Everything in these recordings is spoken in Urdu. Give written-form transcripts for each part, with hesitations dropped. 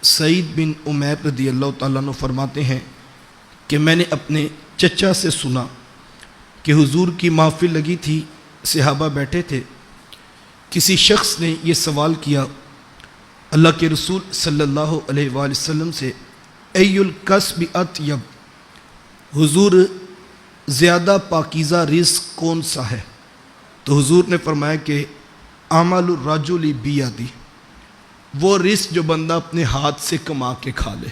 سعید بن عمیر رضی اللہ تعالیٰ عنہ فرماتے ہیں کہ میں نے اپنے چچا سے سنا کہ حضور کی محفل لگی تھی، صحابہ بیٹھے تھے، کسی شخص نے یہ سوال کیا اللہ کے رسول صلی اللہ علیہ وآلہ وسلم سے، ای الکسب اطیب، حضور زیادہ پاکیزہ رزق کون سا ہے؟ تو حضور نے فرمایا کہ اعمال الرجل بیدی، وہ رزق جو بندہ اپنے ہاتھ سے کما کے کھا لے،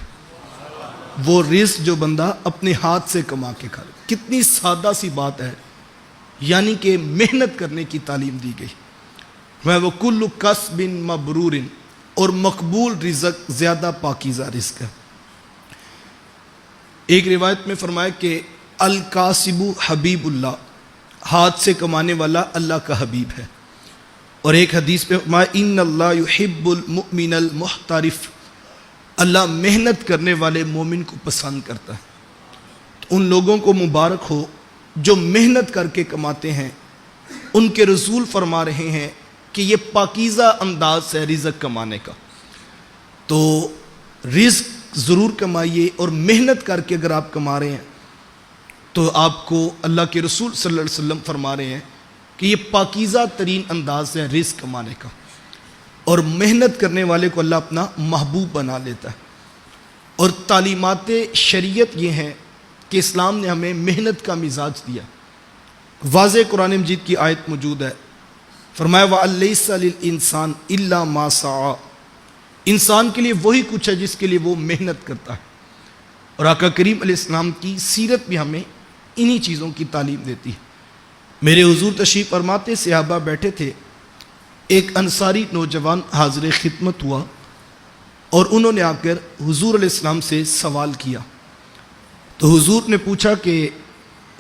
وہ رزق جو بندہ اپنے ہاتھ سے کما کے کھا لے۔ کتنی سادہ سی بات ہے، یعنی کہ محنت کرنے کی تعلیم دی گئی۔ وہ کل کسب مبرور، اور مقبول رزق زیادہ پاکیزہ رزق ہے۔ ایک روایت میں فرمایا کہ الکاسب حبیب اللہ، ہاتھ سے کمانے والا اللہ کا حبیب ہے۔ اور ایک حدیث میں فرمایا ان اللہ یحب المؤمن المحترف، اللہ محنت کرنے والے مومن کو پسند کرتا ہے۔ تو ان لوگوں کو مبارک ہو جو محنت کر کے کماتے ہیں۔ ان کے رسول فرما رہے ہیں کہ یہ پاکیزہ انداز ہے رزق کمانے کا۔ تو رزق ضرور کمائیے، اور محنت کر کے اگر آپ کما رہے ہیں تو آپ کو اللہ کے رسول صلی اللہ علیہ وسلم فرما رہے ہیں کہ یہ پاکیزہ ترین انداز ہے رزق کمانے کا، اور محنت کرنے والے کو اللہ اپنا محبوب بنا لیتا ہے۔ اور تعلیمات شریعت یہ ہیں کہ اسلام نے ہمیں محنت کا مزاج دیا۔ واضح قرآن مجید کی آیت موجود ہے، فرمایا وَأَلَّيْسَ لِلْإِنسَانِ إِلَّا مَا سَعَى، انسان کے لیے وہی کچھ ہے جس کے لیے وہ محنت کرتا ہے۔ اور آقا کریم علیہ السلام کی سیرت بھی ہمیں انہی چیزوں کی تعلیم دیتی ہے۔ میرے حضور تشریف فرماتے، صحابہ بیٹھے تھے، ایک انصاری نوجوان حاضر خدمت ہوا، اور انہوں نے آ کر حضور علیہ السلام سے سوال کیا۔ تو حضور نے پوچھا کہ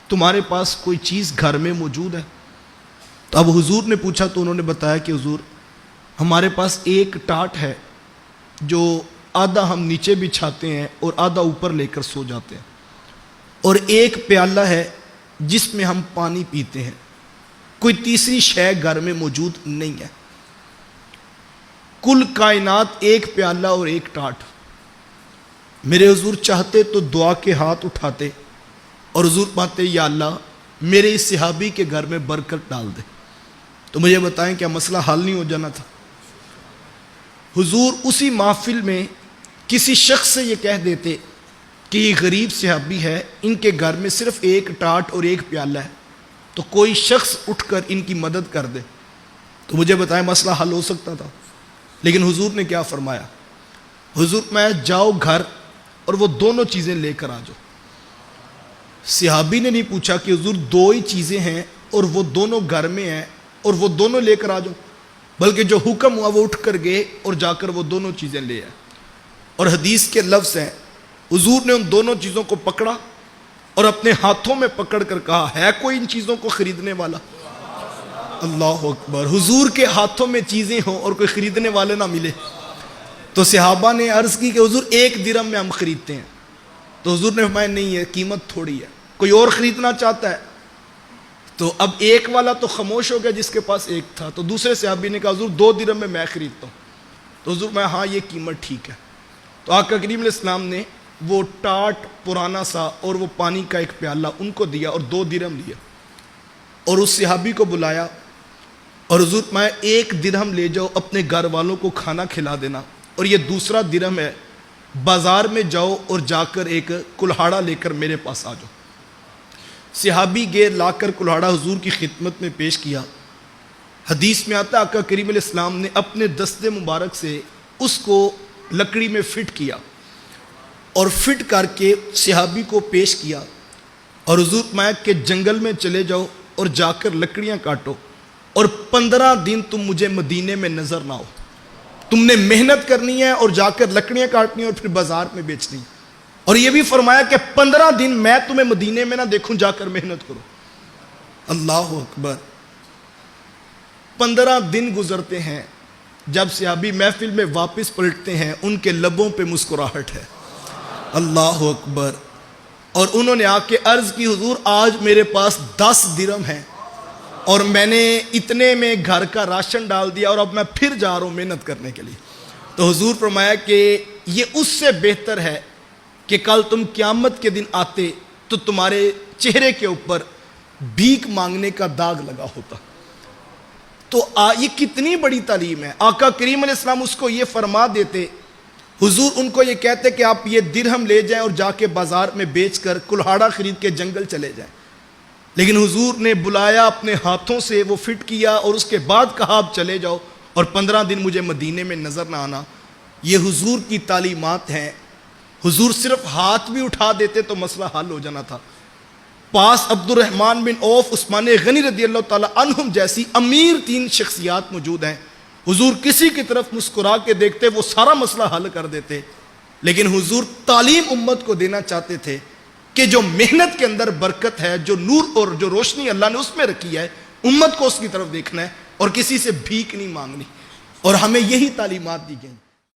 تمہارے پاس کوئی چیز گھر میں موجود ہے؟ تو اب حضور نے پوچھا تو انہوں نے بتایا کہ حضور ہمارے پاس ایک ٹاٹ ہے جو آدھا ہم نیچے بچھاتے ہیں اور آدھا اوپر لے کر سو جاتے ہیں، اور ایک پیالہ ہے جس میں ہم پانی پیتے ہیں، کوئی تیسری شے گھر میں موجود نہیں ہے۔ کل کائنات ایک پیالہ اور ایک ٹاٹ۔ میرے حضور چاہتے تو دعا کے ہاتھ اٹھاتے اور حضور پاتے یا اللہ میرے اس صحابی کے گھر میں برکت ڈال دے۔ تو مجھے بتائیں کیا مسئلہ حل نہیں ہو جانا تھا؟ حضور اسی محفل میں کسی شخص سے یہ کہہ دیتے کہ یہ غریب صحابی ہے، ان کے گھر میں صرف ایک ٹاٹ اور ایک پیالہ ہے، تو کوئی شخص اٹھ کر ان کی مدد کر دے، تو مجھے بتائیں مسئلہ حل ہو سکتا تھا۔ لیکن حضور نے کیا فرمایا؟ حضور میں جاؤ گھر اور وہ دونوں چیزیں لے کر آ جاؤ۔ صحابی نے نہیں پوچھا کہ حضور دو ہی چیزیں ہیں اور وہ دونوں گھر میں ہیں اور وہ دونوں لے کر آ جاؤ، بلکہ جو حکم ہوا وہ اٹھ کر گئے اور جا کر وہ دونوں چیزیں لے آئے۔ اور حدیث کے لفظ ہیں، حضور نے ان دونوں چیزوں کو پکڑا اور اپنے ہاتھوں میں پکڑ کر کہا ہے کوئی ان چیزوں کو خریدنے والا؟ اللہ اکبر! حضور کے ہاتھوں میں چیزیں ہوں اور کوئی خریدنے والے نہ ملے۔ تو صحابہ نے عرض کی کہ حضور ایک درہم میں ہم خریدتے ہیں۔ تو حضور نے فرمایا نہیں ہے، قیمت تھوڑی ہے، کوئی اور خریدنا چاہتا ہے؟ تو اب ایک والا تو خاموش ہو گیا جس کے پاس ایک تھا، تو دوسرے صحابی نے کہا حضور 2 درہم میں میں خریدتا ہوں۔ تو حضور میں ہاں یہ قیمت ٹھیک ہے۔ تو آقا کریم علیہ السلام نے وہ ٹاٹ پرانا سا اور وہ پانی کا ایک پیالہ ان کو دیا اور 2 درہم لیا، اور اس صحابی کو بلایا اور حضور میں 1 درہم لے جاؤ اپنے گھر والوں کو کھانا کھلا دینا، اور یہ دوسرا درہم ہے بازار میں جاؤ اور جا کر ایک کلہاڑا لے کر میرے پاس آ جاؤ۔ صحابی گئے، لا کر کلہاڑا حضور کی خدمت میں پیش کیا۔ حدیث میں آتا ہے آقا کریم علیہ السلام نے اپنے دست مبارک سے اس کو لکڑی میں فٹ کیا، اور فٹ کر کے صحابی کو پیش کیا، اور حضور فرمایا کہ جنگل میں چلے جاؤ اور جا کر لکڑیاں کاٹو، اور 15 دن تم مجھے مدینے میں نظر نہ ہو۔ تم نے محنت کرنی ہے اور جا کر لکڑیاں کاٹنی اور پھر بازار میں بیچنی، اور یہ بھی فرمایا کہ 15 دن میں تمہیں مدینے میں نہ دیکھوں، جا کر محنت کرو۔ اللہ اکبر! 15 دن گزرتے ہیں، جب صحابی محفل میں واپس پلٹتے ہیں ان کے لبوں پہ مسکراہٹ ہے۔ اللہ اکبر! اور انہوں نے آ کے عرض کی حضور آج میرے پاس 10 درہم ہیں، اور میں نے اتنے میں گھر کا راشن ڈال دیا، اور اب میں پھر جا رہا ہوں محنت کرنے کے لیے۔ تو حضور فرمایا کہ یہ اس سے بہتر ہے کہ کل تم قیامت کے دن آتے تو تمہارے چہرے کے اوپر بھیک مانگنے کا داغ لگا ہوتا. تو یہ کتنی بڑی تعلیم ہے. آقا کریم علیہ السلام اس کو یہ فرما دیتے, حضور ان کو یہ کہتے کہ آپ یہ درہم لے جائیں اور جا کے بازار میں بیچ کر کلہاڑا خرید کے جنگل چلے جائیں, لیکن حضور نے بلایا, اپنے ہاتھوں سے وہ فٹ کیا اور اس کے بعد کہا آپ چلے جاؤ اور 15 دن مجھے مدینے میں نظر نہ آنا. یہ حضور کی تعلیمات ہیں. حضور صرف ہاتھ بھی اٹھا دیتے تو مسئلہ حل ہو جانا تھا. پاس عبد الرحمن بن عوف, عثمان غنی رضی اللہ تعالی عنہم جیسی امیر 3 شخصیات موجود ہیں. حضور کسی کی طرف مسکرا کے دیکھتے, وہ سارا مسئلہ حل کر دیتے. لیکن حضور تعلیم امت کو دینا چاہتے تھے کہ جو محنت کے اندر برکت ہے, جو نور اور جو روشنی اللہ نے اس میں رکھی ہے, امت کو اس کی طرف دیکھنا ہے اور کسی سے بھیک نہیں مانگنی. اور ہمیں یہی تعلیمات دی گئی.